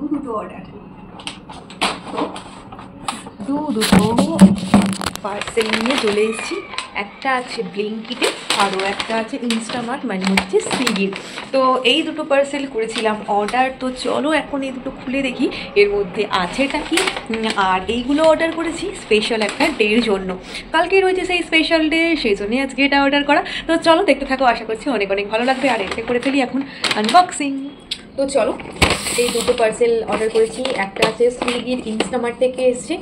দুটো অর্ডার, দুটো পার্সেল নিয়ে চলে এসেছি। একটা আছে ব্লিঙ্কিটে, আরও একটা আছে ইনস্টামার্ট মানে হচ্ছে সুইগির। তো এই দুটো পার্সেল করেছিলাম অর্ডার। তো চলো এখন এই দুটো খুলে দেখি এর মধ্যে আছেটা কি। আর এইগুলো অর্ডার করেছি স্পেশাল একটা ডের জন্য, কালকে রয়েছে সেই স্পেশাল ডে, সেই জন্যই আজকে এটা অর্ডার করা। তো চলো দেখতে থাকো, আশা করছি অনেক অনেক ভালো লাগবে। আর এতে করে ফেলি এখন আনবক্সিং। তো চলো, এই দুটো পার্সেল অর্ডার করেছি, একটা আছে সুইগির ইনস্টামার্ট থেকে এসছে,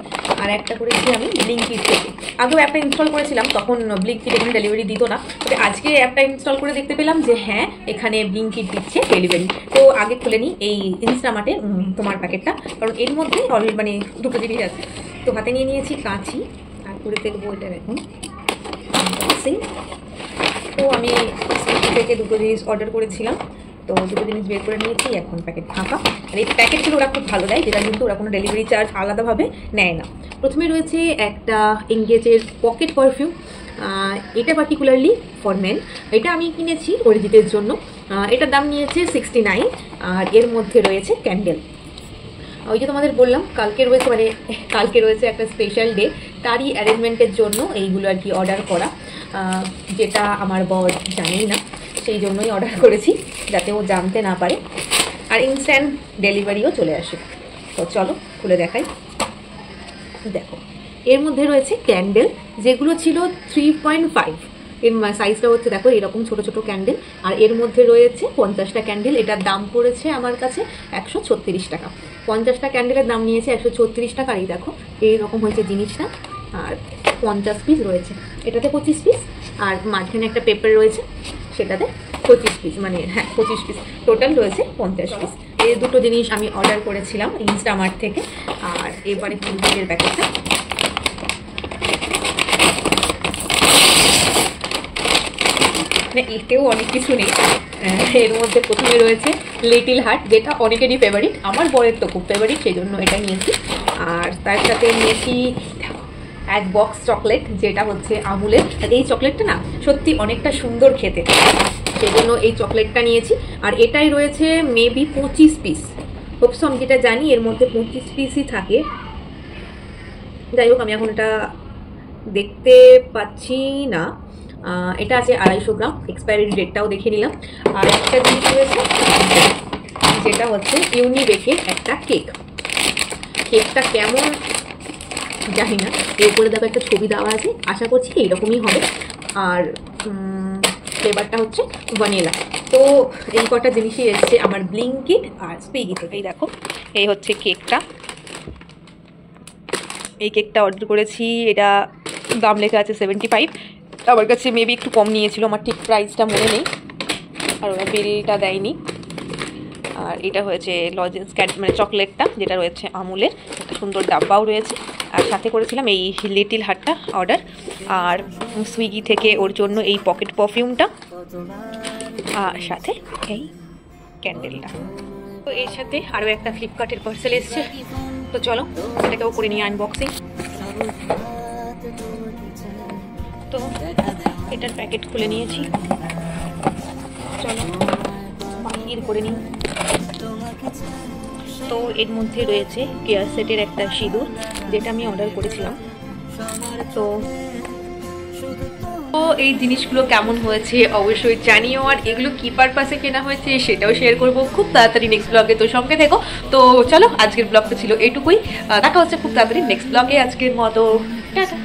আর একটা করেছি আমি ব্লিঙ্কিট থেকে। আগেও অ্যাপটা ইনস্টল করেছিলাম, তখন ব্লিঙ্কিট এখানে ডেলিভারি দিত না। তবে আজকে অ্যাপটা ইনস্টল করে দেখতে পেলাম যে হ্যাঁ এখানে ব্লিঙ্কিট দিচ্ছে ডেলিভারি। তো আগে খুলে নিই এই ইনস্টামার্টে তোমার প্যাকেটটা, কারণ এর মধ্যে মানে দুটো জিনিস আছে। তো হাতে নিয়ে নিয়েছি কাঁচি, আর করে দেখবো এটা এখন আনবক্সিং। তো আমি সুইগি থেকে দুটো জিনিস অর্ডার করেছিলাম, তো দুটো জিনিস বের করে নিয়েছি, এখন প্যাকেট ফাঁকা। আর এই প্যাকেটগুলো ওরা খুব ভালো দেয়, যেটা কিন্তু ওরা কোনো ডেলিভারি চার্জ আলাদাভাবে নেয় না। প্রথমে রয়েছে একটা এঙ্গেজের পকেট পারফিউম, এটা পার্টিকুলারলি ফর মেন। এটা আমি কিনেছি অরিজিতের জন্য, এটার দাম নিয়েছে 69। আর এর মধ্যে রয়েছে ক্যান্ডেল। ওই যে তোমাদের বললাম কালকে রয়েছে একটা স্পেশাল ডে, তারই অ্যারেঞ্জমেন্টের জন্য এইগুলো আর কি অর্ডার করা, যেটা আমার বর জানেই না, সেই জন্যই অর্ডার করেছি যাতে ও জানতে না পারে, আর ইনস্ট্যান্ট ডেলিভারিও চলে আসে। তো চলো খুলে দেখাই। দেখো এর মধ্যে রয়েছে ক্যান্ডেল, যেগুলো ছিল 3.5, এর সাইজটা হচ্ছে দেখো এরকম ছোট ছোট ক্যান্ডেল। আর এর মধ্যে রয়েছে 50টা ক্যান্ডেল, এটার দাম পড়েছে আমার কাছে 136 টাকা। 50টা ক্যান্ডেলের দাম নিয়েছে 136 টাকা। এই দেখো এইরকম হয়েছে জিনিসটা, আর 50 পিস রয়েছে, এটাতে 25 পিস, আর মাঝখানে একটা পেপার রয়েছে সেটাতে 25 পিস, মানে হ্যাঁ 25 পিস, টোটাল রয়েছে 50 পিস। এই দুটো জিনিস আমি অর্ডার করেছিলাম ইনস্টামার্ট থেকে। আর এবারে ফুলপিকের প্যাকেটটা, এতেও অনেক কিছু নেই। এর মধ্যে প্রথমে রয়েছে লিটল হার্ট, যেটা অনেকেরই ফেভারিট, আমার বরের তো খুব ফেভারিট, সেই জন্য এটা নিয়েছি। আর তার সাথে নিয়েছি এক বক্স চকলেট, যেটা হচ্ছে আমুলের। এই চকলেটটা না সত্যি অনেকটা সুন্দর খেতে, সেই জন্য এই চকলেটটা নিয়েছি। আর এটাই রয়েছে মেবি 25 পিস, হোপস আমি যেটা জানি এর মধ্যে 25 পিসই থাকে। যাই হোক আমি এখন এটা দেখতে পাচ্ছি না। এটা আছে 250 গ্রাম, এক্সপায়ারি ডেটটাও দেখে নিলাম। আর একটা জিনিস রয়েছে যেটা হচ্ছে ইউনিবেকের একটা কেক। কেকটা কেমন জানি না, এর উপরে দেখো একটা ছবি দেওয়া আছে, আশা করছি এইরকমই হবে। আর ফ্লেভারটা হচ্ছে ভ্যানিলা। তো এই কটা জিনিসই এসছে আমার ব্লিঙ্কিট আর সুইগি থেকে। এই দেখো এই হচ্ছে কেকটা, এই কেকটা অর্ডার করেছি, এটা দাম লেখা আছে 75। আমার কাছে মেবি একটু কম নিয়েছিল, আমার ঠিক প্রাইসটা মনে নেই, আর ওরা বিলটা দেয়নি। আর এটা হয়েছে লজেন্স মানে চকলেটটা, যেটা রয়েছে আমুলের, একটা সুন্দর ডাব্বাও রয়েছে। আর সাথে করেছিলাম এই লিটল হার্টটা অর্ডার, আর সুইগি থেকে ওর জন্য এই পকেট পারফিউমটা, আর সাথে এই ক্যান্ডেলটা। তো এর সাথে আরও একটা ফ্লিপকার্টের পার্সেল এসছে। তো চলো এটাকেও করে নিয়ে আনবক্সিং। তো এটার প্যাকেট খুলে নিয়েছি, চলো বাহির করে নিই। তো এর মধ্যে রয়েছে কেয়ার সেটের একটা সিঁদুর, যেটা আমি অর্ডার করেছিলাম। তো এই জিনিসগুলো কেমন হয়েছে অবশ্যই জানিও, আর এগুলো কি পারপাসে কেনা হয়েছে সেটাও শেয়ার করবো খুব তাড়াতাড়ি নেক্সট ব্লগে। তো সঙ্গে থেকো। তো চলো আজকের ব্লগটা ছিল এইটুকুই, দেখা হচ্ছে খুব তাড়াতাড়ি নেক্সট ব্লগে। আজকের মতো টাটা।